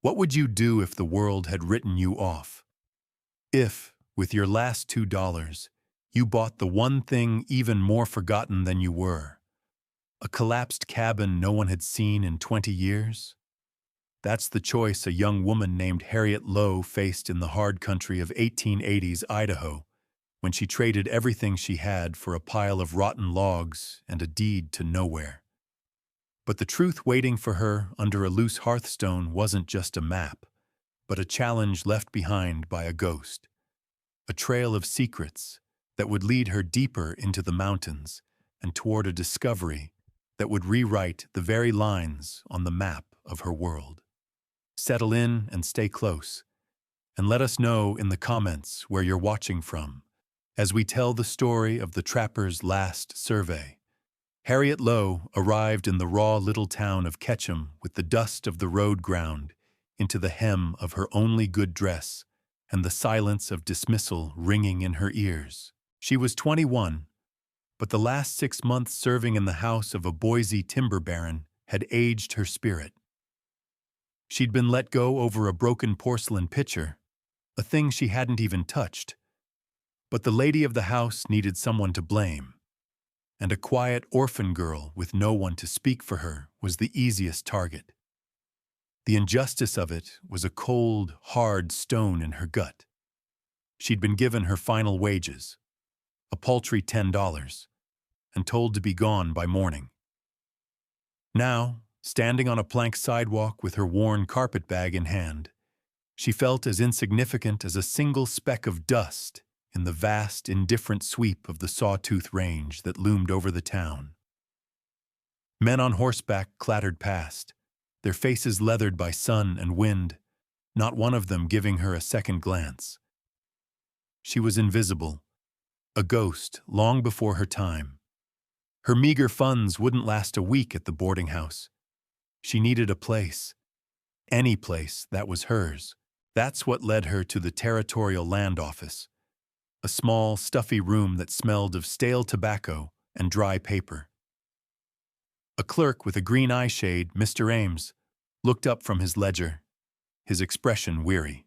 What would you do if the world had written you off? If, with your last $2, you bought the one thing even more forgotten than you were, a collapsed cabin no one had seen in 20 years? That's the choice a young woman named Harriet Lowe faced in the hard country of 1880s Idaho when she traded everything she had for a pile of rotten logs and a deed to nowhere. But the truth waiting for her under a loose hearthstone wasn't just a map, but a challenge left behind by a ghost, a trail of secrets that would lead her deeper into the mountains and toward a discovery that would rewrite the very lines on the map of her world. Settle in and stay close, and let us know in the comments where you're watching from, as we tell the story of the trapper's last survey. Harriet Lowe arrived in the raw little town of Ketchum with the dust of the road ground into the hem of her only good dress and the silence of dismissal ringing in her ears. She was 21, but the last 6 months serving in the house of a Boise timber baron had aged her spirit. She'd been let go over a broken porcelain pitcher, a thing she hadn't even touched. But the lady of the house needed someone to blame, and a quiet orphan girl with no one to speak for her was the easiest target. The injustice of it was a cold, hard stone in her gut. She'd been given her final wages, a paltry $10, and told to be gone by morning. Now, standing on a plank sidewalk with her worn carpetbag in hand, she felt as insignificant as a single speck of dust in the vast, indifferent sweep of the Sawtooth Range that loomed over the town. Men on horseback clattered past, their faces leathered by sun and wind, not one of them giving her a second glance. She was invisible, a ghost long before her time. Her meager funds wouldn't last a week at the boarding house. She needed a place, any place that was hers. That's what led her to the Territorial Land Office, a small, stuffy room that smelled of stale tobacco and dry paper. A clerk with a green eye shade, Mr. Ames, looked up from his ledger, his expression weary.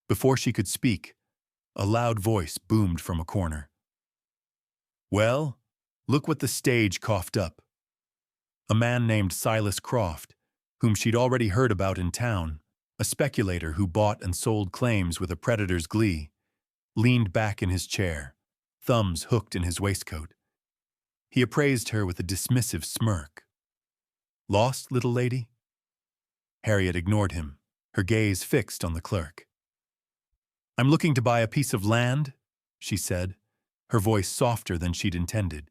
Before she could speak, a loud voice boomed from a corner. "Well, look what the stage coughed up." A man named Silas Croft, whom she'd already heard about in town, a speculator who bought and sold claims with a predator's glee, leaned back in his chair, thumbs hooked in his waistcoat. He appraised her with a dismissive smirk. "Lost, little lady?" Harriet ignored him, her gaze fixed on the clerk. "I'm looking to buy a piece of land," she said, her voice softer than she'd intended.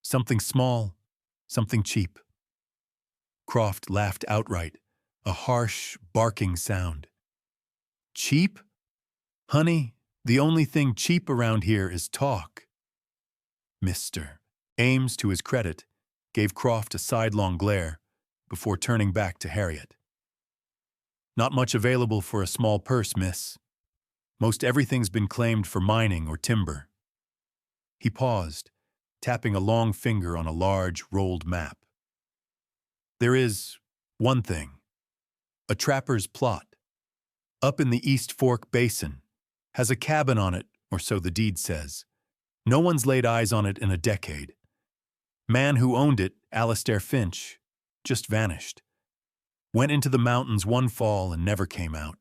"Something small, something cheap." Croft laughed outright, a harsh, barking sound. "Cheap? Honey, the only thing cheap around here is talk." Mr. Ames, to his credit, gave Croft a sidelong glare before turning back to Harriet. "Not much available for a small purse, miss. Most everything's been claimed for mining or timber." He paused, tapping a long finger on a large, rolled map. "There is one thing. A trapper's plot. Up in the East Fork Basin. Has a cabin on it, or so the deed says. No one's laid eyes on it in a decade. Man who owned it, Alastair Finch, just vanished. Went into the mountains one fall and never came out.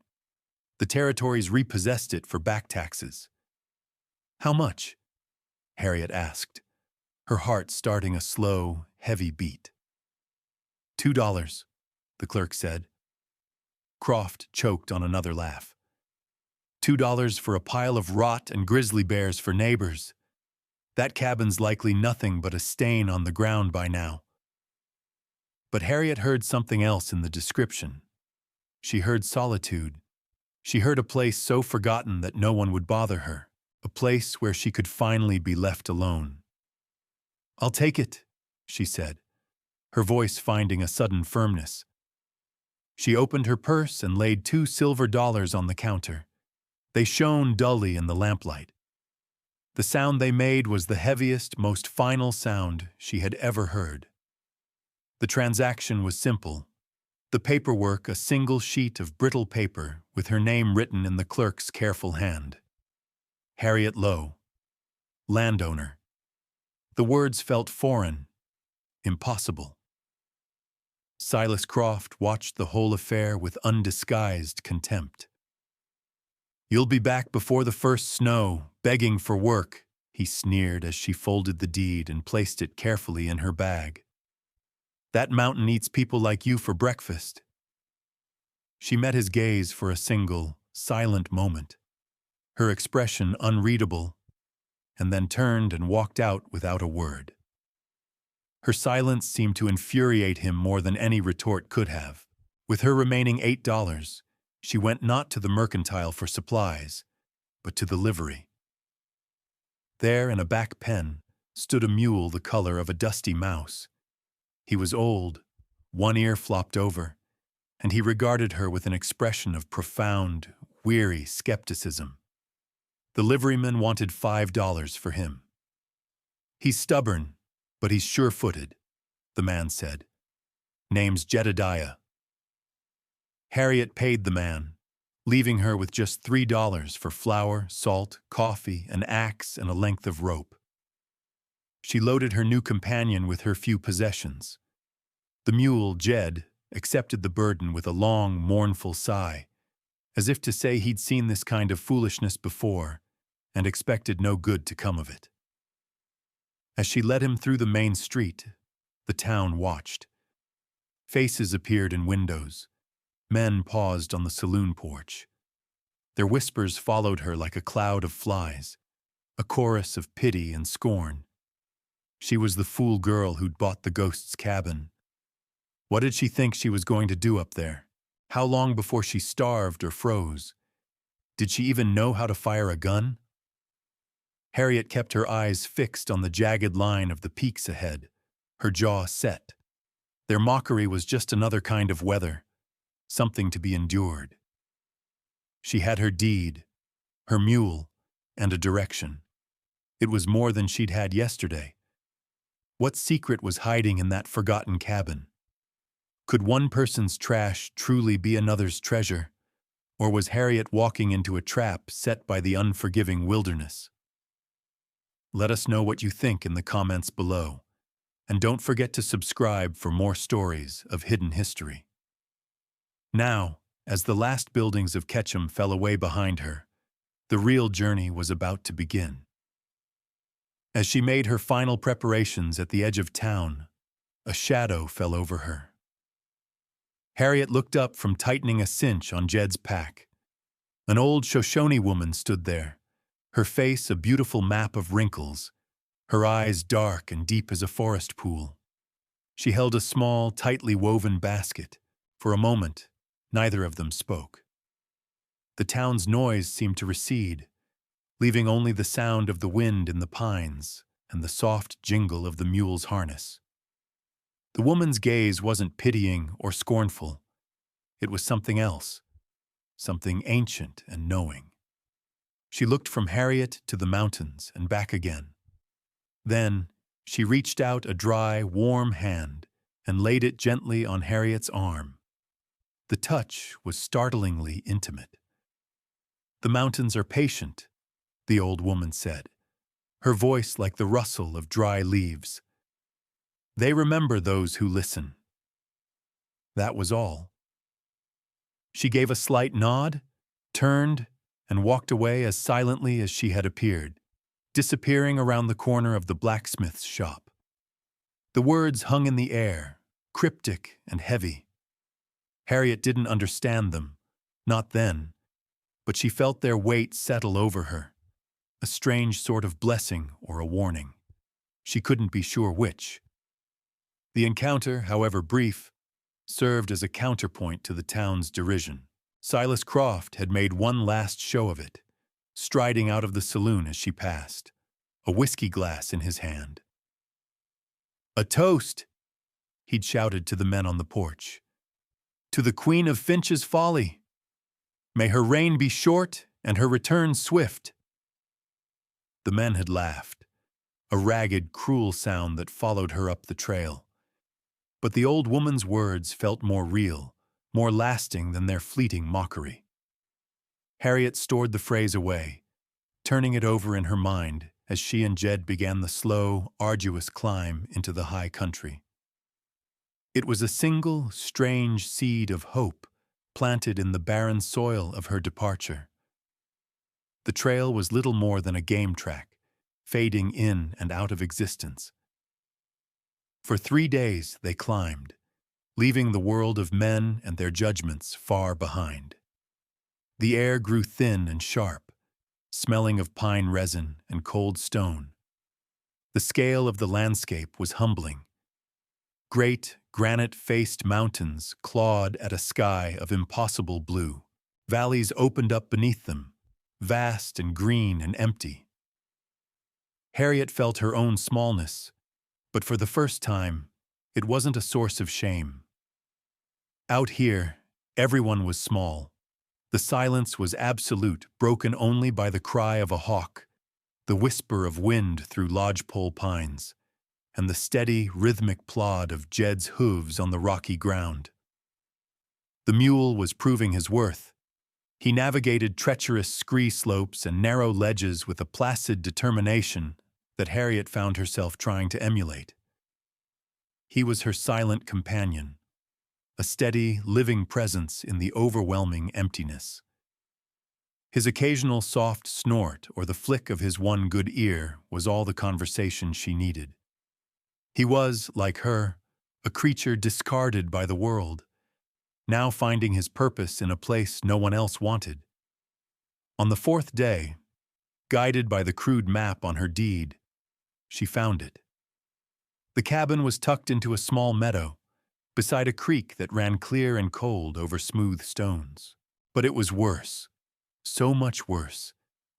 The territories repossessed it for back taxes." "How much?" Harriet asked, her heart starting a slow, heavy beat. $2, the clerk said. Croft choked on another laugh. $2 for a pile of rot and grizzly bears for neighbors. That cabin's likely nothing but a stain on the ground by now. But Harriet heard something else in the description. She heard solitude. She heard a place so forgotten that no one would bother her, a place where she could finally be left alone. "I'll take it," she said, her voice finding a sudden firmness. She opened her purse and laid $2 silver on the counter. They shone dully in the lamplight. The sound they made was the heaviest, most final sound she had ever heard. The transaction was simple, The paperwork, a single sheet of brittle paper with her name written in the clerk's careful hand. Harriet Lowe, landowner. The words felt foreign, impossible. Silas Croft watched the whole affair with undisguised contempt. "You'll be back before the first snow, begging for work," he sneered as she folded the deed and placed it carefully in her bag. "That mountain eats people like you for breakfast." She met his gaze for a single, silent moment, her expression unreadable, and then turned and walked out without a word. Her silence seemed to infuriate him more than any retort could have. With her remaining $8, she went not to the mercantile for supplies, but to the livery. There, in a back pen, stood a mule the color of a dusty mouse. He was old, one ear flopped over, and he regarded her with an expression of profound, weary skepticism. The liveryman wanted $5 for him. "He's stubborn, but he's sure-footed," the man said. "Name's Jedediah." Harriet paid the man, leaving her with just $3 for flour, salt, coffee, an axe, and a length of rope. She loaded her new companion with her few possessions. The mule, Jed, accepted the burden with a long, mournful sigh, as if to say he'd seen this kind of foolishness before and expected no good to come of it. As she led him through the main street, the town watched. Faces appeared in windows. Men paused on the saloon porch. Their whispers followed her like a cloud of flies, a chorus of pity and scorn. She was the fool girl who'd bought the ghost's cabin. What did she think she was going to do up there? How long before she starved or froze? Did she even know how to fire a gun? Harriet kept her eyes fixed on the jagged line of the peaks ahead, her jaw set. Their mockery was just another kind of weather, something to be endured. She had her deed, her mule, and a direction. It was more than she'd had yesterday. What secret was hiding in that forgotten cabin? Could one person's trash truly be another's treasure? Or was Harriet walking into a trap set by the unforgiving wilderness? Let us know what you think in the comments below, and don't forget to subscribe for more stories of hidden history. Now, as the last buildings of Ketchum fell away behind her, the real journey was about to begin. As she made her final preparations at the edge of town, a shadow fell over her. Harriet looked up from tightening a cinch on Jed's pack. An old Shoshone woman stood there, her face a beautiful map of wrinkles, her eyes dark and deep as a forest pool. She held a small, tightly woven basket. For a moment, neither of them spoke. The town's noise seemed to recede, leaving only the sound of the wind in the pines and the soft jingle of the mule's harness. The woman's gaze wasn't pitying or scornful. It was something else, something ancient and knowing. She looked from Harriet to the mountains and back again. Then, she reached out a dry, warm hand and laid it gently on Harriet's arm. The touch was startlingly intimate. "The mountains are patient," the old woman said, her voice like the rustle of dry leaves. "They remember those who listen." That was all. She gave a slight nod, turned, and walked away as silently as she had appeared, disappearing around the corner of the blacksmith's shop. The words hung in the air, cryptic and heavy. Harriet didn't understand them, not then, but she felt their weight settle over her, a strange sort of blessing or a warning. She couldn't be sure which. The encounter, however brief, served as a counterpoint to the town's derision. Silas Croft had made one last show of it, striding out of the saloon as she passed, a whiskey glass in his hand. "A toast," he'd shouted to the men on the porch. "To the Queen of Finch's Folly. May her reign be short and her return swift." The men had laughed, a ragged, cruel sound that followed her up the trail. But the old woman's words felt more real, more lasting than their fleeting mockery. Harriet stored the phrase away, turning it over in her mind as she and Jed began the slow, arduous climb into the high country. It was a single, strange seed of hope planted in the barren soil of her departure. The trail was little more than a game track, fading in and out of existence. For 3 days they climbed, leaving the world of men and their judgments far behind. The air grew thin and sharp, smelling of pine resin and cold stone. The scale of the landscape was humbling. Great, granite-faced mountains clawed at a sky of impossible blue. Valleys opened up beneath them, vast and green and empty. Harriet felt her own smallness, but for the first time, it wasn't a source of shame. Out here, everyone was small. The silence was absolute, broken only by the cry of a hawk, the whisper of wind through lodgepole pines, and the steady, rhythmic plod of Jed's hooves on the rocky ground. The mule was proving his worth. He navigated treacherous scree slopes and narrow ledges with a placid determination that Harriet found herself trying to emulate. He was her silent companion, a steady, living presence in the overwhelming emptiness. His occasional soft snort or the flick of his one good ear was all the conversation she needed. He was, like her, a creature discarded by the world, now finding his purpose in a place no one else wanted. On the 4th day, guided by the crude map on her deed, she found it. The cabin was tucked into a small meadow, beside a creek that ran clear and cold over smooth stones. But it was worse, so much worse,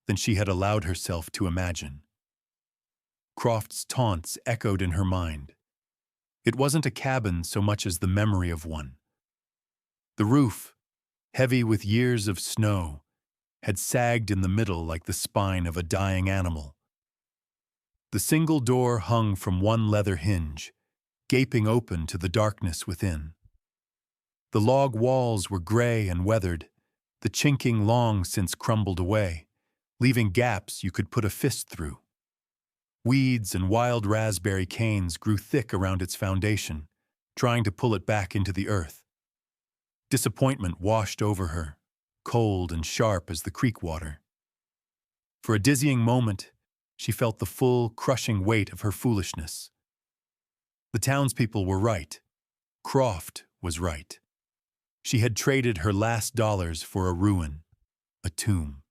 than she had allowed herself to imagine. Croft's taunts echoed in her mind. It wasn't a cabin so much as the memory of one. The roof, heavy with years of snow, had sagged in the middle like the spine of a dying animal. The single door hung from one leather hinge, gaping open to the darkness within. The log walls were gray and weathered, the chinking long since crumbled away, leaving gaps you could put a fist through. Weeds and wild raspberry canes grew thick around its foundation, trying to pull it back into the earth. Disappointment washed over her, cold and sharp as the creek water. For a dizzying moment, she felt the full, crushing weight of her foolishness. The townspeople were right. Croft was right. She had traded her last dollars for a ruin, a tomb.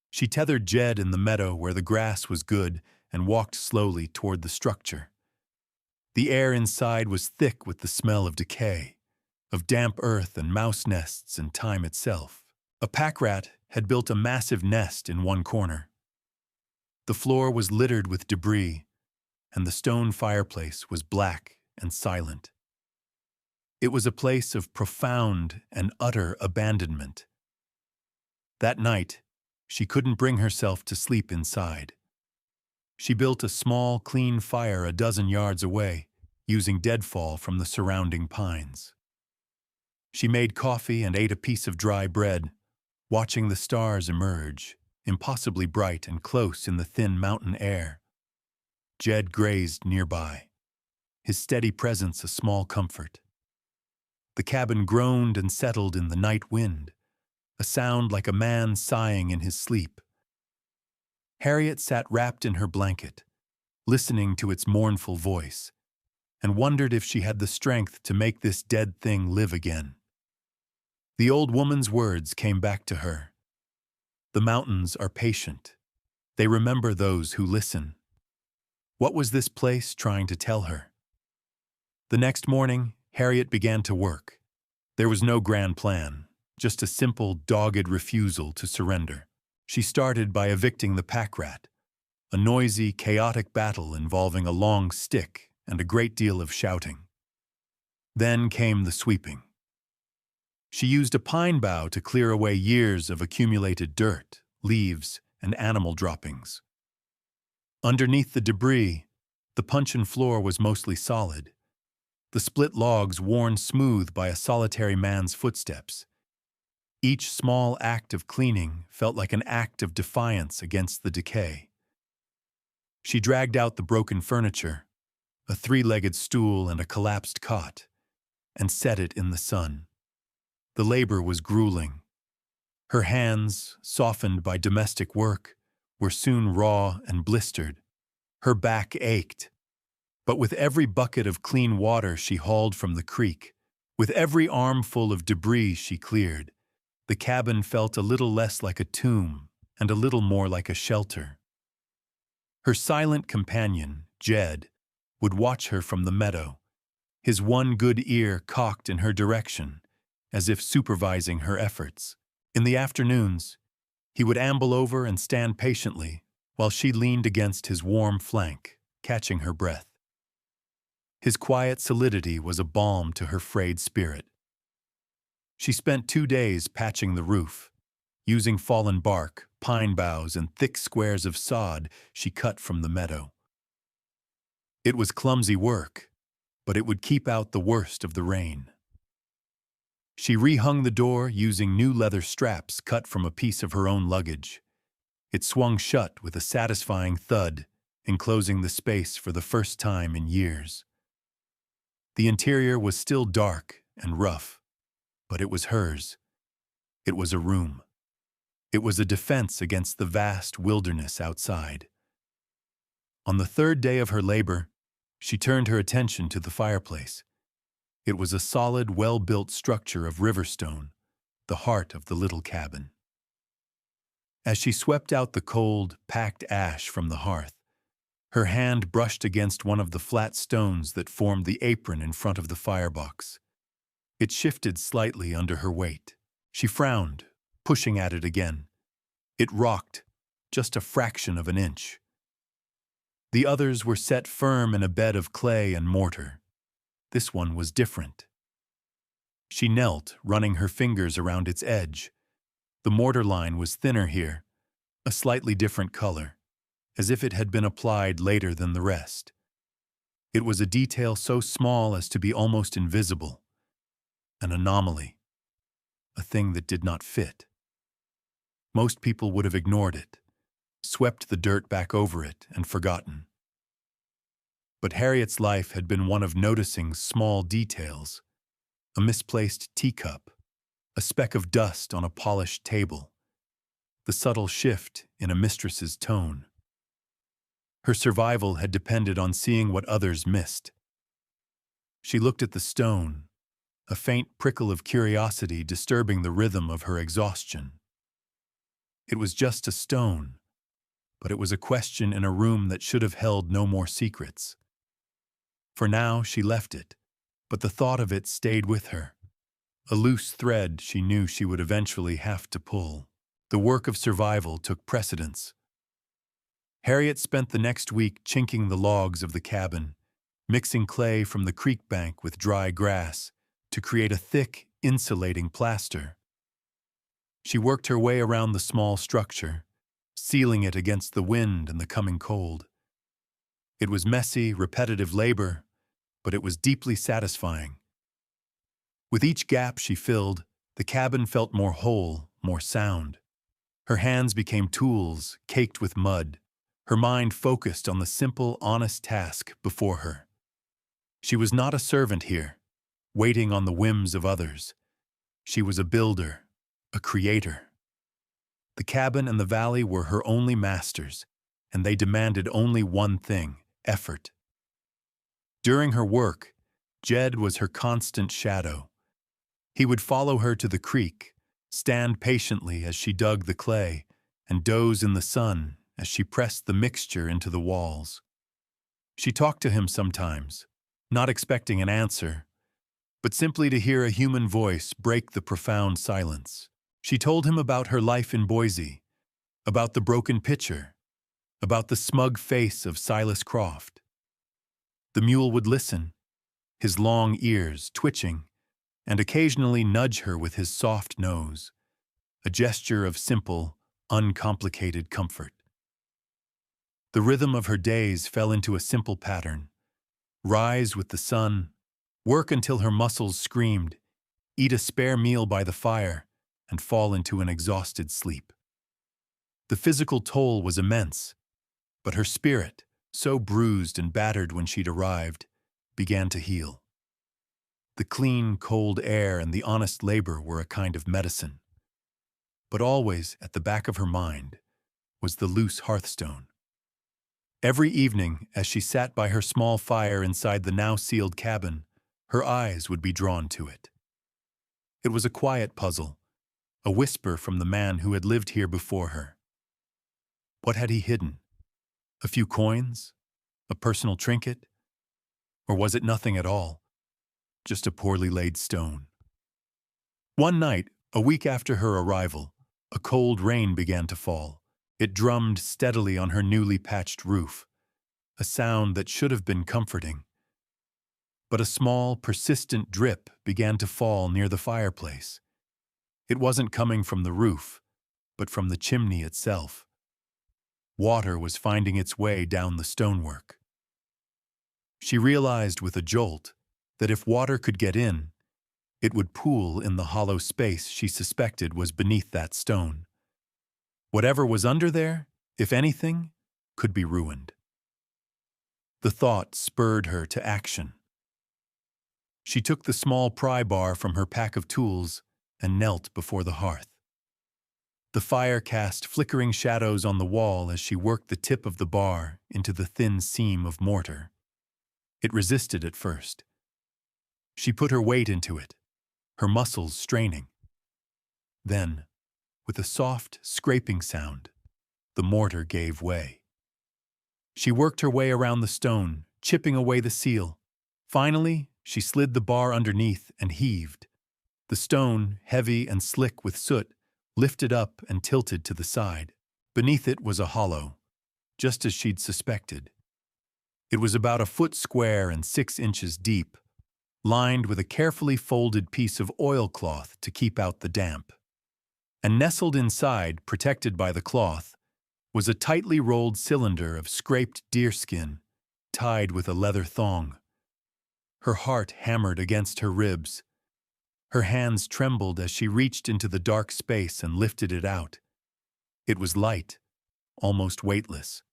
She tethered Jed in the meadow where the grass was good and walked slowly toward the structure. The air inside was thick with the smell of decay, of damp earth and mouse nests and time itself. A pack rat had built a massive nest in one corner. The floor was littered with debris, and the stone fireplace was black and silent. It was a place of profound and utter abandonment. That night, she couldn't bring herself to sleep inside. She built a small, clean fire a dozen yards away, using deadfall from the surrounding pines. She made coffee and ate a piece of dry bread, watching the stars emerge, impossibly bright and close in the thin mountain air. Jed grazed nearby, his steady presence a small comfort. The cabin groaned and settled in the night wind, a sound like a man sighing in his sleep. Harriet sat wrapped in her blanket, listening to its mournful voice, and wondered if she had the strength to make this dead thing live again. The old woman's words came back to her. The mountains are patient. They remember those who listen. What was this place trying to tell her? The next morning, Harriet began to work. There was no grand plan, just a simple, dogged refusal to surrender. She started by evicting the pack rat, a noisy, chaotic battle involving a long stick and a great deal of shouting. Then came the sweeping. She used a pine bough to clear away years of accumulated dirt, leaves, and animal droppings. Underneath the debris, the puncheon floor was mostly solid. the split logs worn smooth by a solitary man's footsteps. Each small act of cleaning felt like an act of defiance against the decay. She dragged out the broken furniture, a three-legged stool and a collapsed cot, and set it in the sun. The labor was grueling. Her hands, softened by domestic work, were soon raw and blistered. Her back ached. But with every bucket of clean water she hauled from the creek, with every armful of debris she cleared, the cabin felt a little less like a tomb and a little more like a shelter. Her silent companion, Jed, would watch her from the meadow, his one good ear cocked in her direction, as if supervising her efforts. In the afternoons, he would amble over and stand patiently while she leaned against his warm flank, catching her breath. His quiet solidity was a balm to her frayed spirit. She spent 2 days patching the roof, using fallen bark, pine boughs, and thick squares of sod she cut from the meadow. It was clumsy work, but it would keep out the worst of the rain. She rehung the door using new leather straps cut from a piece of her own luggage. It swung shut with a satisfying thud, enclosing the space for the first time in years. The interior was still dark and rough, but it was hers. It was a room. It was a defense against the vast wilderness outside. On the 3rd day of her labor, she turned her attention to the fireplace. It was a solid, well-built structure of river stone, the heart of the little cabin. As she swept out the cold, packed ash from the hearth, her hand brushed against one of the flat stones that formed the apron in front of the firebox. It shifted slightly under her weight. She frowned, pushing at it again. It rocked, just a fraction of an inch. The others were set firm in a bed of clay and mortar. This one was different. She knelt, running her fingers around its edge. The mortar line was thinner here, a slightly different color, as if it had been applied later than the rest. It was a detail so small as to be almost invisible, an anomaly, a thing that did not fit. Most people would have ignored it, swept the dirt back over it, and forgotten. But Harriet's life had been one of noticing small details: a misplaced teacup, a speck of dust on a polished table, the subtle shift in a mistress's tone. Her survival had depended on seeing what others missed. She looked at the stone, a faint prickle of curiosity disturbing the rhythm of her exhaustion. It was just a stone, but it was a question in a room that should have held no more secrets. For now, she left it, but the thought of it stayed with her. A loose thread she knew she would eventually have to pull. The work of survival took precedence. Harriet spent the next week chinking the logs of the cabin, mixing clay from the creek bank with dry grass to create a thick, insulating plaster. She worked her way around the small structure, sealing it against the wind and the coming cold. It was messy, repetitive labor, but it was deeply satisfying. With each gap she filled, the cabin felt more whole, more sound. Her hands became tools, caked with mud. Her mind focused on the simple, honest task before her. She was not a servant here, waiting on the whims of others. She was a builder, a creator. The cabin and the valley were her only masters, and they demanded only one thing: effort. During her work, Jed was her constant shadow. He would follow her to the creek, stand patiently as she dug the clay, and doze in the sun as she pressed the mixture into the walls. She talked to him sometimes, not expecting an answer, but simply to hear a human voice break the profound silence. She told him about her life in Boise, about the broken pitcher, about the smug face of Silas Croft. The mule would listen, his long ears twitching, and occasionally nudge her with his soft nose, a gesture of simple, uncomplicated comfort. The rhythm of her days fell into a simple pattern: rise with the sun, work until her muscles screamed, eat a spare meal by the fire, and fall into an exhausted sleep. The physical toll was immense, but her spirit, so bruised and battered when she'd arrived, began to heal. The clean, cold air and the honest labor were a kind of medicine. But always, at the back of her mind, was the loose hearthstone. Every evening, as she sat by her small fire inside the now-sealed cabin, her eyes would be drawn to it. It was a quiet puzzle, a whisper from the man who had lived here before her. What had he hidden? A few coins? A personal trinket? Or was it nothing at all? Just a poorly laid stone. One night, a week after her arrival, a cold rain began to fall. It drummed steadily on her newly patched roof, a sound that should have been comforting. But a small, persistent drip began to fall near the fireplace. It wasn't coming from the roof, but from the chimney itself. Water was finding its way down the stonework. She realized with a jolt that if water could get in, it would pool in the hollow space she suspected was beneath that stone. Whatever was under there, if anything, could be ruined. The thought spurred her to action. She took the small pry bar from her pack of tools and knelt before the hearth. The fire cast flickering shadows on the wall as she worked the tip of the bar into the thin seam of mortar. It resisted at first. She put her weight into it, her muscles straining. Then, with a soft, scraping sound, the mortar gave way. She worked her way around the stone, chipping away the seal. Finally, she slid the bar underneath and heaved. The stone, heavy and slick with soot, lifted up and tilted to the side. Beneath it was a hollow, just as she'd suspected. It was about a foot square and 6 inches deep, lined with a carefully folded piece of oilcloth to keep out the damp. And nestled inside, protected by the cloth, was a tightly rolled cylinder of scraped deerskin, tied with a leather thong. Her heart hammered against her ribs. Her hands trembled as she reached into the dark space and lifted it out. It was light, almost weightless.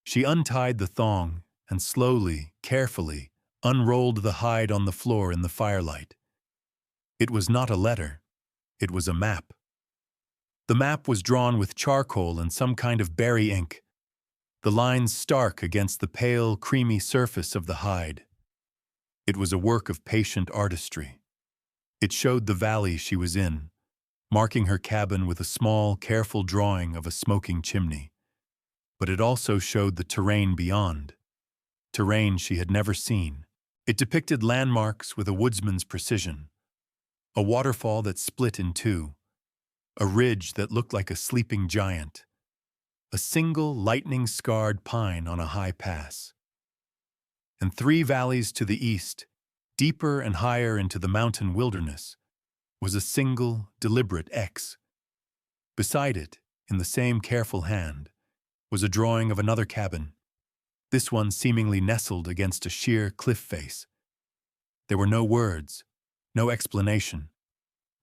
She untied the thong and slowly, carefully, unrolled the hide on the floor in the firelight. It was not a letter. It was a map. The map was drawn with charcoal and some kind of berry ink, the lines stark against the pale, creamy surface of the hide. It was a work of patient artistry. It showed the valley she was in, marking her cabin with a small, careful drawing of a smoking chimney. But it also showed the terrain beyond, terrain she had never seen. It depicted landmarks with a woodsman's precision, a waterfall that split in two, a ridge that looked like a sleeping giant, a single lightning-scarred pine on a high pass. And 3 valleys to the east, deeper and higher into the mountain wilderness, was a single, deliberate X. Beside it, in the same careful hand, was a drawing of another cabin, this one seemingly nestled against a sheer cliff face. There were no words, no explanation,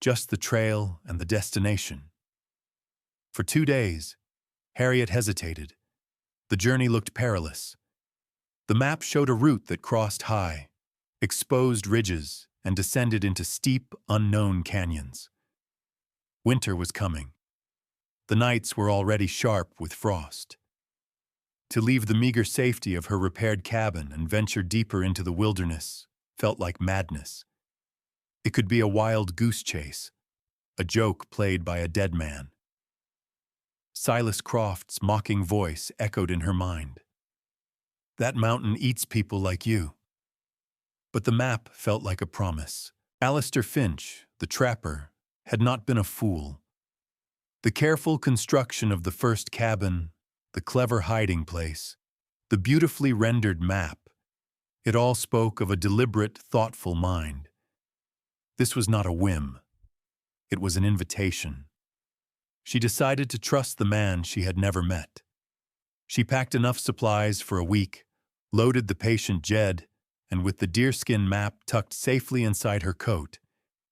just the trail and the destination. For 2 days, Harriet hesitated. The journey looked perilous. The map showed a route that crossed high, exposed ridges, and descended into steep, unknown canyons. Winter was coming. The nights were already sharp with frost. To leave the meager safety of her repaired cabin and venture deeper into the wilderness felt like madness. It could be a wild goose chase, a joke played by a dead man. Silas Croft's mocking voice echoed in her mind. That mountain eats people like you. But the map felt like a promise. Alistair Finch, the trapper, had not been a fool. The careful construction of the first cabin, the clever hiding place, the beautifully rendered map, it all spoke of a deliberate, thoughtful mind. This was not a whim. It was an invitation. She decided to trust the man she had never met. She packed enough supplies for a week, loaded the patient Jed, and with the deerskin map tucked safely inside her coat,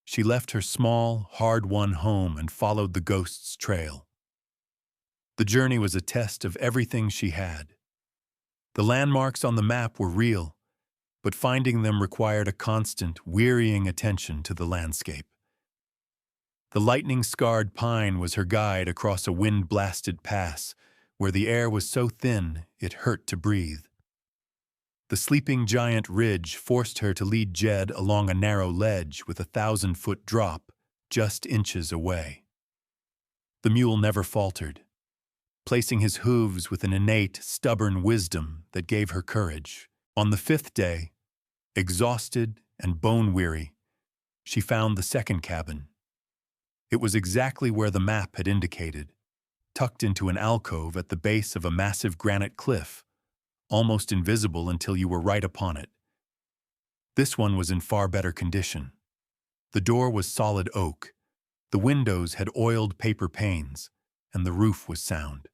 she left her small, hard-won home and followed the ghost's trail. The journey was a test of everything she had. The landmarks on the map were real, but finding them required a constant, wearying attention to the landscape. The lightning-scarred pine was her guide across a wind-blasted pass, where the air was so thin it hurt to breathe. The sleeping giant ridge forced her to lead Jed along a narrow ledge with a 1,000-foot drop just inches away. The mule never faltered, placing his hooves with an innate, stubborn wisdom that gave her courage. On the 5th day, exhausted and bone-weary, she found the second cabin. It was exactly where the map had indicated, tucked into an alcove at the base of a massive granite cliff, almost invisible until you were right upon it. This one was in far better condition. The door was solid oak, the windows had oiled paper panes, and the roof was sound.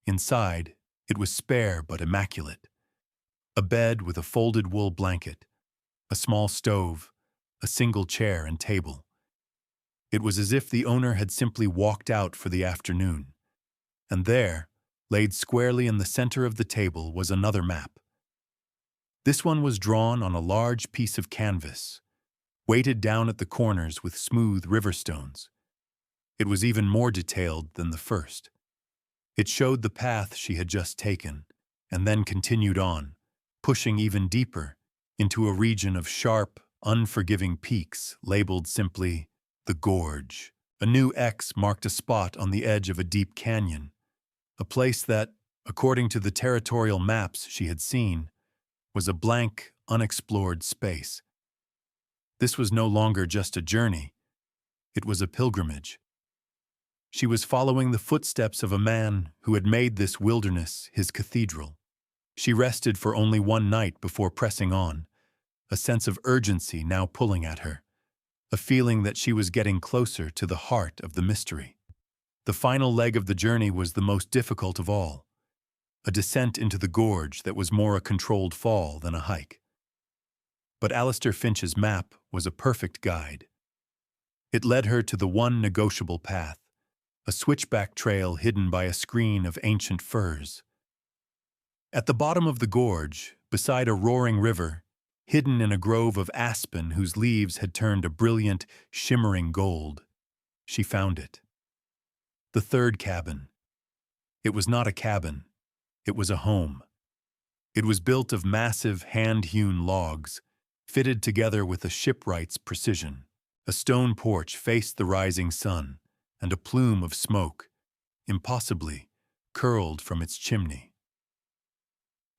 Inside, it was spare but immaculate. A bed with a folded wool blanket, a small stove, a single chair and table. It was as if the owner had simply walked out for the afternoon. And there, laid squarely in the center of the table, was another map. This one was drawn on a large piece of canvas, weighted down at the corners with smooth river stones. It was even more detailed than the first. It showed the path she had just taken, and then continued on, pushing even deeper into a region of sharp, unforgiving peaks labeled simply the Gorge. A new X marked a spot on the edge of a deep canyon, a place that, according to the territorial maps she had seen, was a blank, unexplored space. This was no longer just a journey. It was a pilgrimage. She was following the footsteps of a man who had made this wilderness his cathedral. She rested for only one night before pressing on, a sense of urgency now pulling at her, a feeling that she was getting closer to the heart of the mystery. The final leg of the journey was the most difficult of all, a descent into the gorge that was more a controlled fall than a hike. But Alistair Finch's map was a perfect guide. It led her to the one negotiable path, a switchback trail hidden by a screen of ancient firs. At the bottom of the gorge, beside a roaring river, hidden in a grove of aspen whose leaves had turned a brilliant, shimmering gold, she found it. The third cabin. It was not a cabin. It was a home. It was built of massive, hand-hewn logs, fitted together with a shipwright's precision. A stone porch faced the rising sun, and a plume of smoke, impossibly, curled from its chimney.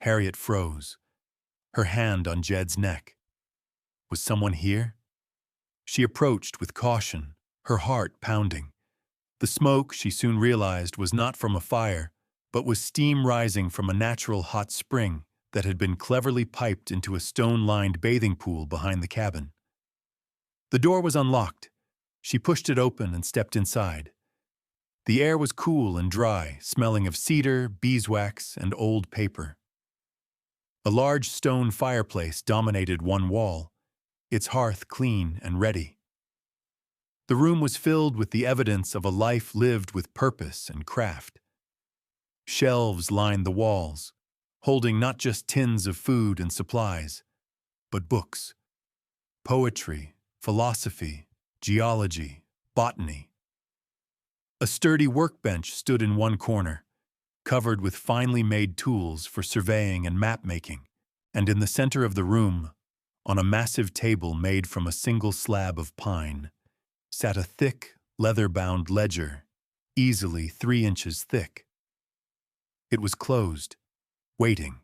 Harriet froze, her hand on Jed's neck. Was someone here? She approached with caution, her heart pounding. The smoke, she soon realized, was not from a fire, but was steam rising from a natural hot spring that had been cleverly piped into a stone-lined bathing pool behind the cabin. The door was unlocked. She pushed it open and stepped inside. The air was cool and dry, smelling of cedar, beeswax, and old paper. A large stone fireplace dominated one wall, its hearth clean and ready. The room was filled with the evidence of a life lived with purpose and craft. Shelves lined the walls, holding not just tins of food and supplies, but books. Poetry, philosophy, geology, botany. A sturdy workbench stood in one corner, covered with finely made tools for surveying and map-making, and in the center of the room, on a massive table made from a single slab of pine, sat a thick, leather-bound ledger, easily 3 inches thick. It was closed, waiting.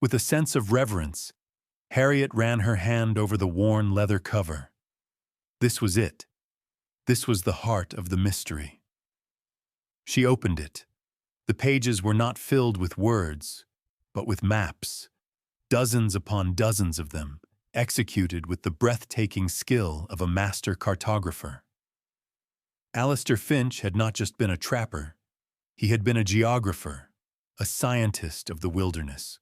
With a sense of reverence, Harriet ran her hand over the worn leather cover. This was it. This was the heart of the mystery. She opened it. The pages were not filled with words, but with maps, dozens upon dozens of them, executed with the breathtaking skill of a master cartographer. Alistair Finch had not just been a trapper, he had been a geographer, a scientist of the wilderness.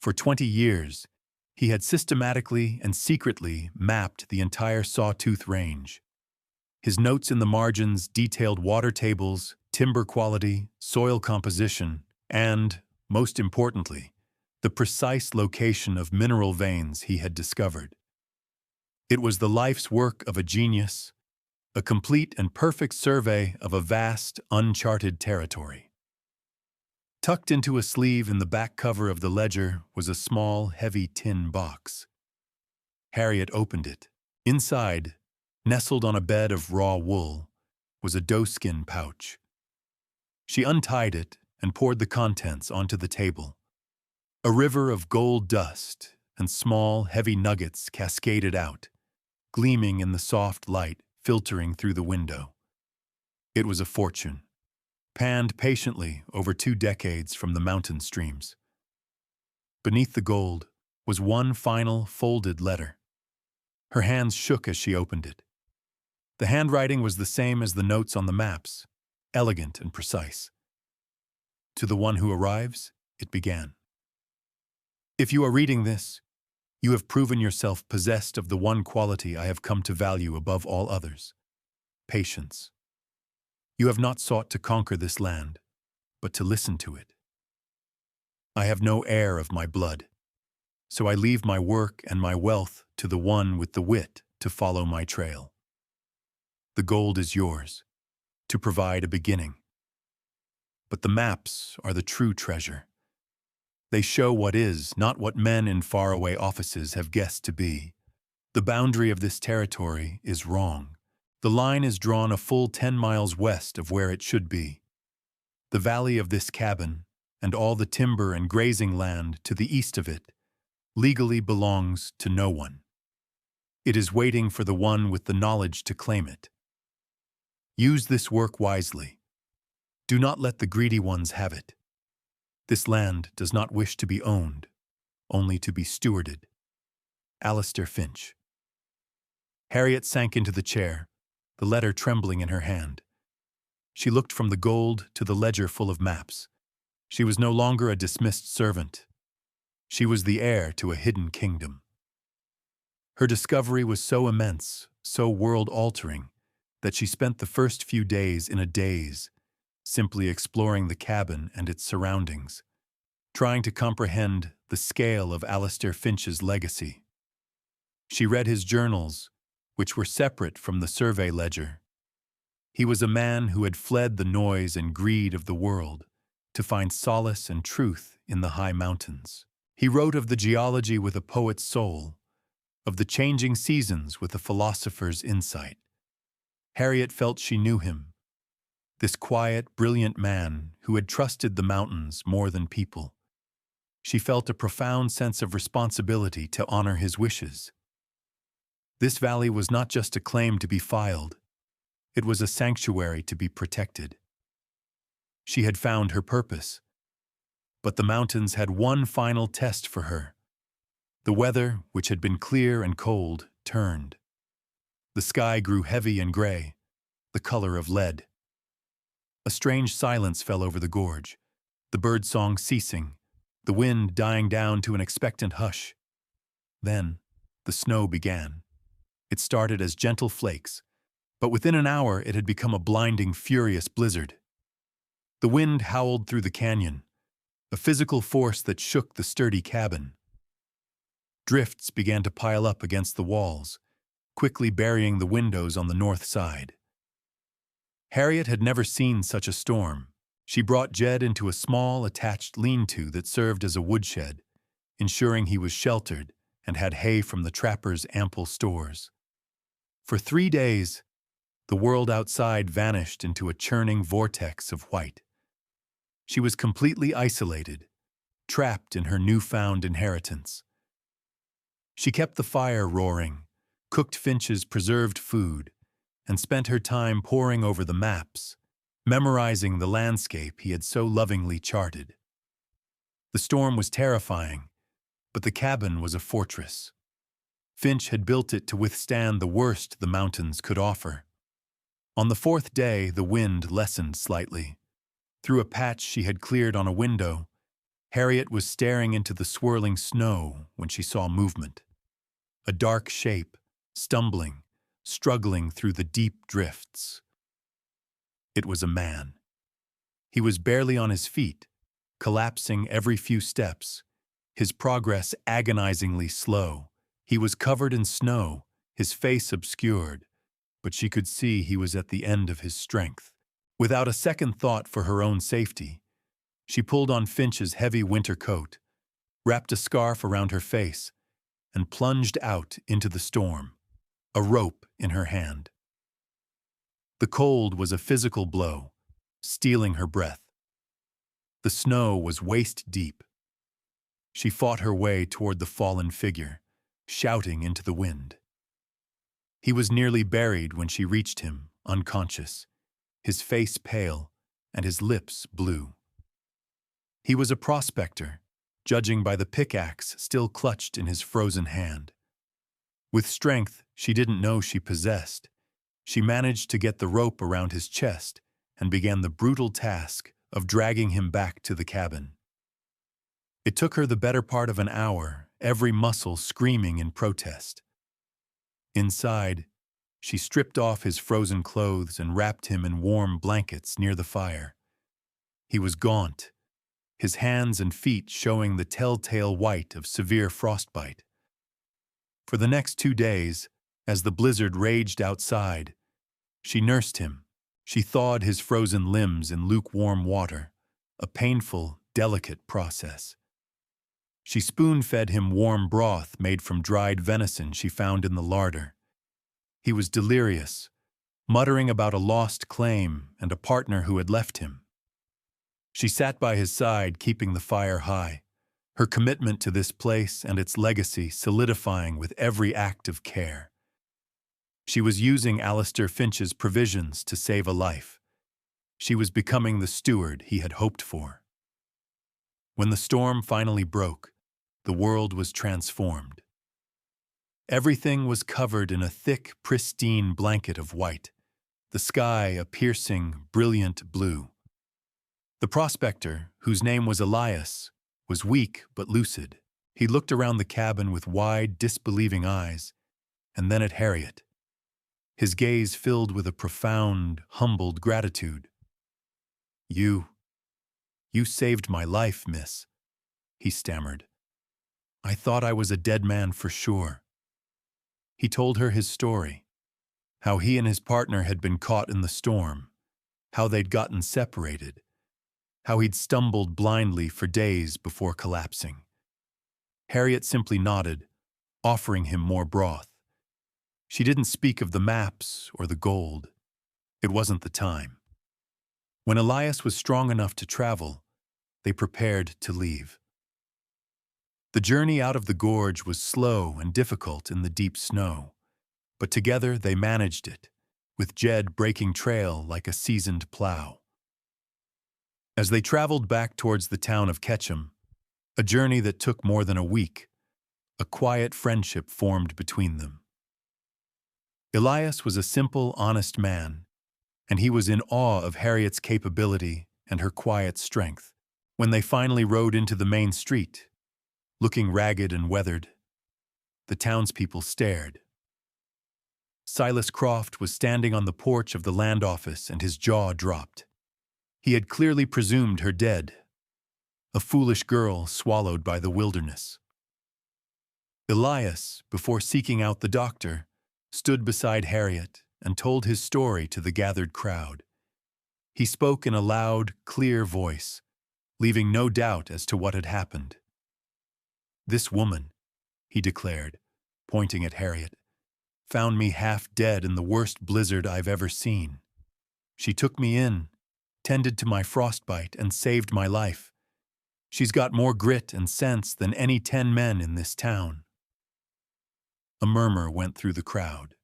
For 20 years, he had systematically and secretly mapped the entire Sawtooth Range. His notes in the margins detailed water tables, timber quality, soil composition, and, most importantly, the precise location of mineral veins he had discovered. It was the life's work of a genius, a complete and perfect survey of a vast, uncharted territory. Tucked into a sleeve in the back cover of the ledger was a small, heavy tin box. Harriet opened it. Inside, nestled on a bed of raw wool, was a doeskin pouch. She untied it and poured the contents onto the table. A river of gold dust and small, heavy nuggets cascaded out, gleaming in the soft light filtering through the window. It was a fortune, panned patiently over 2 decades from the mountain streams. Beneath the gold was one final folded letter. Her hands shook as she opened it. The handwriting was the same as the notes on the maps, elegant and precise. To the one who arrives, it began. If you are reading this, you have proven yourself possessed of the one quality I have come to value above all others: patience. You have not sought to conquer this land, but to listen to it. I have no heir of my blood, so I leave my work and my wealth to the one with the wit to follow my trail. The gold is yours, to provide a beginning. But the maps are the true treasure. They show what is, not what men in faraway offices have guessed to be. The boundary of this territory is wrong. The line is drawn a full 10 miles west of where it should be. The valley of this cabin, and all the timber and grazing land to the east of it, legally belongs to no one. It is waiting for the one with the knowledge to claim it. Use this work wisely. Do not let the greedy ones have it. This land does not wish to be owned, only to be stewarded. Alistair Finch. Harriet sank into the chair, the letter trembling in her hand. She looked from the gold to the ledger full of maps. She was no longer a dismissed servant. She was the heir to a hidden kingdom. Her discovery was so immense, so world-altering, that she spent the first few days in a daze, simply exploring the cabin and its surroundings, trying to comprehend the scale of Alistair Finch's legacy. She read his journals, which were separate from the survey ledger. He was a man who had fled the noise and greed of the world to find solace and truth in the high mountains. He wrote of the geology with a poet's soul, of the changing seasons with a philosopher's insight. Harriet felt she knew him, this quiet, brilliant man who had trusted the mountains more than people. She felt a profound sense of responsibility to honor his wishes. This valley was not just a claim to be filed, it was a sanctuary to be protected. She had found her purpose, but the mountains had one final test for her. The weather, which had been clear and cold, turned. The sky grew heavy and gray, the color of lead. A strange silence fell over the gorge, the birdsong ceasing, the wind dying down to an expectant hush. Then, the snow began. It started as gentle flakes, but within an hour it had become a blinding, furious blizzard. The wind howled through the canyon, a physical force that shook the sturdy cabin. Drifts began to pile up against the walls, quickly burying the windows on the north side. Harriet had never seen such a storm. She brought Jed into a small, attached lean-to that served as a woodshed, ensuring he was sheltered and had hay from the trapper's ample stores. For 3 days, the world outside vanished into a churning vortex of white. She was completely isolated, trapped in her newfound inheritance. She kept the fire roaring, cooked Finch's preserved food, and spent her time poring over the maps, memorizing the landscape he had so lovingly charted. The storm was terrifying, but the cabin was a fortress. Finch had built it to withstand the worst the mountains could offer. On the 4th day, the wind lessened slightly. Through a patch she had cleared on a window, Harriet was staring into the swirling snow when she saw movement. A dark shape, stumbling, struggling through the deep drifts. It was a man. He was barely on his feet, collapsing every few steps, his progress agonizingly slow. He was covered in snow, his face obscured, but she could see he was at the end of his strength. Without a second thought for her own safety, she pulled on Finch's heavy winter coat, wrapped a scarf around her face, and plunged out into the storm, a rope in her hand. The cold was a physical blow, stealing her breath. The snow was waist-deep. She fought her way toward the fallen figure, shouting into the wind. He was nearly buried when she reached him, unconscious, his face pale and his lips blue. He was a prospector, judging by the pickaxe still clutched in his frozen hand. With strength she didn't know she possessed, she managed to get the rope around his chest and began the brutal task of dragging him back to the cabin. It took her the better part of an hour, every muscle screaming in protest. Inside, she stripped off his frozen clothes and wrapped him in warm blankets near the fire. He was gaunt, his hands and feet showing the telltale white of severe frostbite. For the next 2 days, as the blizzard raged outside, she nursed him. She thawed his frozen limbs in lukewarm water, a painful, delicate process. She spoon-fed him warm broth made from dried venison she found in the larder. He was delirious, muttering about a lost claim and a partner who had left him. She sat by his side, keeping the fire high, her commitment to this place and its legacy solidifying with every act of care. She was using Alistair Finch's provisions to save a life. She was becoming the steward he had hoped for. When the storm finally broke, the world was transformed. Everything was covered in a thick, pristine blanket of white, the sky a piercing, brilliant blue. The prospector, whose name was Elias, was weak but lucid. He looked around the cabin with wide, disbelieving eyes, and then at Harriet. His gaze filled with a profound, humbled gratitude. You saved my life, miss," he stammered. "I thought I was a dead man for sure." He told her his story, how he and his partner had been caught in the storm, how they'd gotten separated, how he'd stumbled blindly for days before collapsing. Harriet simply nodded, offering him more broth. She didn't speak of the maps or the gold. It wasn't the time. When Elias was strong enough to travel, they prepared to leave. The journey out of the gorge was slow and difficult in the deep snow, but together they managed it, with Jed breaking trail like a seasoned plow. As they traveled back towards the town of Ketchum, a journey that took more than a week, a quiet friendship formed between them. Elias was a simple, honest man, and he was in awe of Harriet's capability and her quiet strength. When they finally rode into the main street, looking ragged and weathered, the townspeople stared. Silas Croft was standing on the porch of the land office and his jaw dropped. He had clearly presumed her dead, a foolish girl swallowed by the wilderness. Elias, before seeking out the doctor, stood beside Harriet and told his story to the gathered crowd. He spoke in a loud, clear voice, leaving no doubt as to what had happened. "This woman," he declared, pointing at Harriet, "found me half dead in the worst blizzard I've ever seen. She took me in, tended to my frostbite, and saved my life. She's got more grit and sense than any 10 men in this town." A murmur went through the crowd.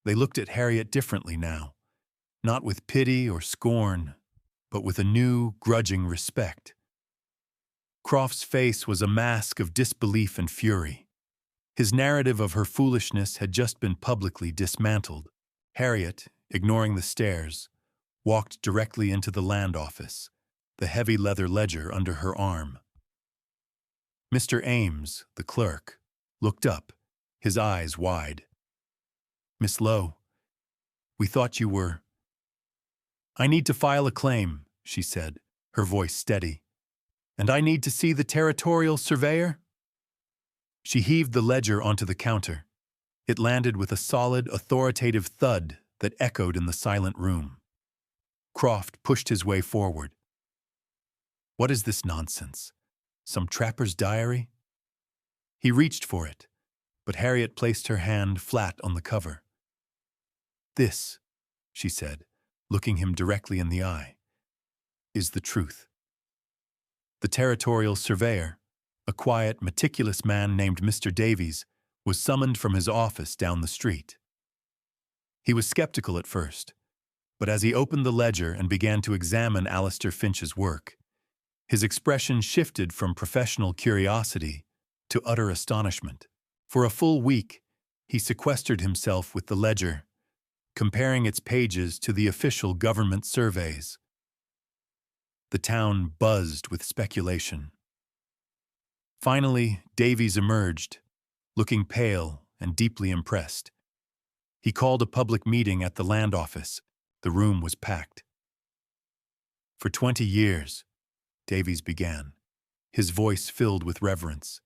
They looked at Harriet differently now, not with pity or scorn, but with a new, grudging respect. Croft's face was a mask of disbelief and fury. His narrative of her foolishness had just been publicly dismantled. Harriet, ignoring the stares, walked directly into the land office, the heavy leather ledger under her arm. Mr. Ames, the clerk, looked up, his eyes wide. "Miss Lowe, we thought you were—" "I need to file a claim," she said, her voice steady. "And I need to see the territorial surveyor?" She heaved the ledger onto the counter. It landed with a solid, authoritative thud that echoed in the silent room. Croft pushed his way forward. "What is this nonsense? Some trapper's diary?" He reached for it, but Harriet placed her hand flat on the cover. "This," she said, looking him directly in the eye, "is the truth." The territorial surveyor, a quiet, meticulous man named Mr. Davies, was summoned from his office down the street. He was skeptical at first, but as he opened the ledger and began to examine Alistair Finch's work, his expression shifted from professional curiosity to utter astonishment. For a full week, he sequestered himself with the ledger, comparing its pages to the official government surveys. The town buzzed with speculation. Finally, Davies emerged, looking pale and deeply impressed. He called a public meeting at the land office. The room was packed. "For 20 years, Davies began, his voice filled with reverence,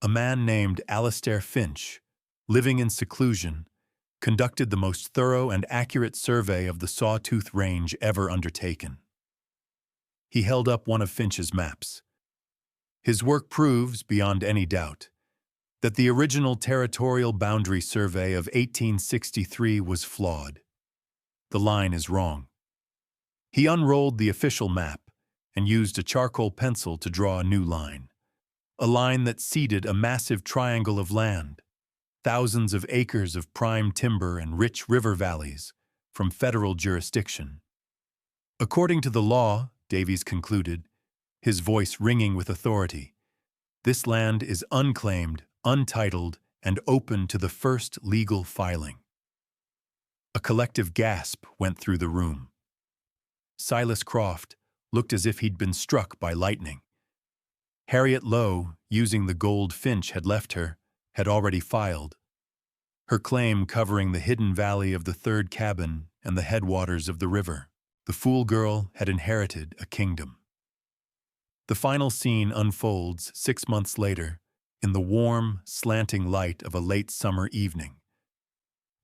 "a man named Alistair Finch, living in seclusion, conducted the most thorough and accurate survey of the Sawtooth Range ever undertaken." He held up one of Finch's maps. "His work proves, beyond any doubt, that the original territorial boundary survey of 1863 was flawed. The line is wrong." He unrolled the official map and used a charcoal pencil to draw a new line, a line that seeded a massive triangle of land, thousands of acres of prime timber and rich river valleys from federal jurisdiction. According to the law, Davies concluded, his voice ringing with authority, this land is unclaimed, untitled, and open to the first legal filing. A collective gasp went through the room. Silas Croft looked as if he'd been struck by lightning. Harriet Lowe, using the gold Finch had left her, had already filed, her claim covering the hidden valley of the third cabin and the headwaters of the river. The fool girl had inherited a kingdom. The final scene unfolds 6 months later in the warm, slanting light of a late summer evening.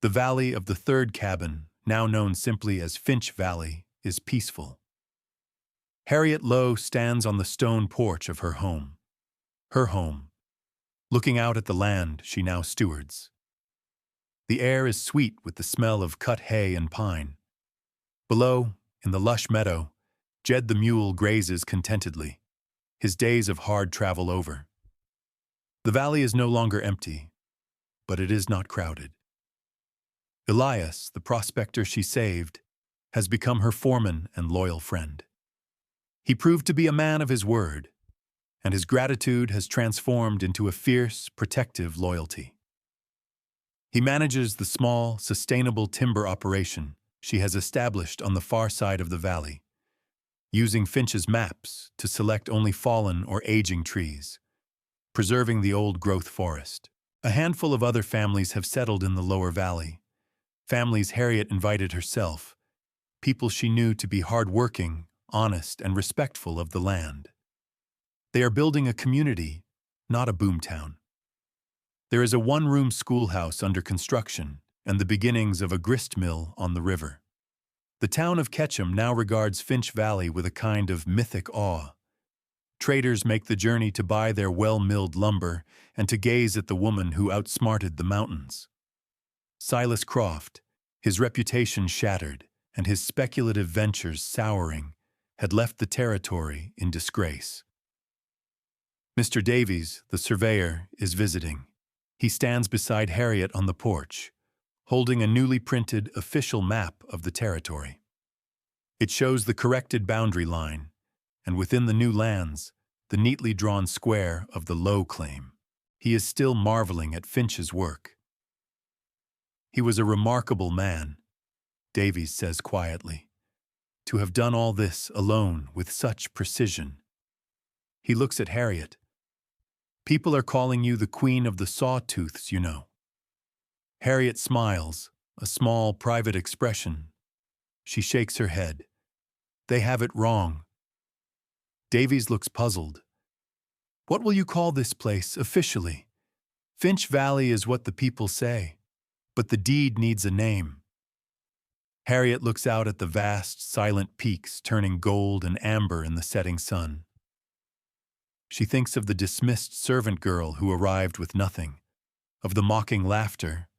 The valley of the third cabin, now known simply as Finch Valley, is peaceful. Harriet Lowe stands on the stone porch of her home, looking out at the land she now stewards. The air is sweet with the smell of cut hay and pine. Below, in the lush meadow, Jed the mule grazes contentedly, his days of hard travel over. The valley is no longer empty, but it is not crowded. Elias, the prospector she saved, has become her foreman and loyal friend. He proved to be a man of his word, and his gratitude has transformed into a fierce, protective loyalty. He manages the small, sustainable timber operation she has established on the far side of the valley, using Finch's maps to select only fallen or aging trees, preserving the old-growth forest. A handful of other families have settled in the lower valley, families Harriet invited herself, people she knew to be hard-working, honest, and respectful of the land. They are building a community, not a boomtown. There is a one-room schoolhouse under construction and the beginnings of a grist mill on the river. The town of Ketchum now regards Finch Valley with a kind of mythic awe. Traders make the journey to buy their well-milled lumber and to gaze at the woman who outsmarted the mountains. Silas Croft, his reputation shattered and his speculative ventures souring, had left the territory in disgrace. Mr. Davies, the surveyor, is visiting. He stands beside Harriet on the porch, holding a newly printed official map of the territory. It shows the corrected boundary line, and within the new lands, the neatly drawn square of the Lowe claim. He is still marveling at Finch's work. "He was a remarkable man," Davies says quietly, "to have done all this alone with such precision." He looks at Harriet, People are calling you the queen of the sawtooths, you know. Harriet smiles, a small, private expression. She shakes her head. They have it wrong. Davies looks puzzled. What will you call this place, officially? Finch Valley is what the people say, but the deed needs a name. Harriet looks out at the vast, silent peaks turning gold and amber in the setting sun. She thinks of the dismissed servant girl who arrived with nothing, of the mocking laughter,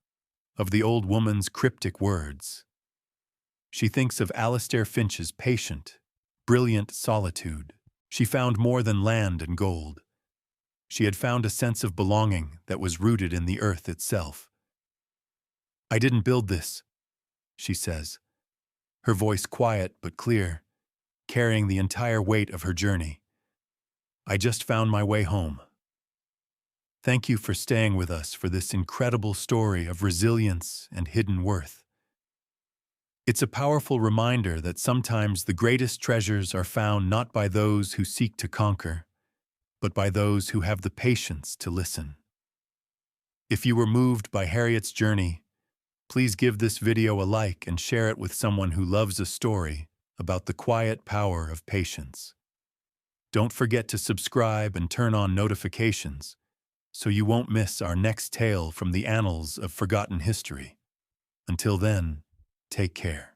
of the old woman's cryptic words. She thinks of Alastair Finch's patient, brilliant solitude. She found more than land and gold. She had found a sense of belonging that was rooted in the earth itself. I didn't build this, she says, her voice quiet but clear, carrying the entire weight of her journey. I just found my way home. Thank you for staying with us for this incredible story of resilience and hidden worth. It's a powerful reminder that sometimes the greatest treasures are found not by those who seek to conquer, but by those who have the patience to listen. If you were moved by Harriet's journey, please give this video a like and share it with someone who loves a story about the quiet power of patience. Don't forget to subscribe and turn on notifications so you won't miss our next tale from the annals of forgotten history. Until then, take care.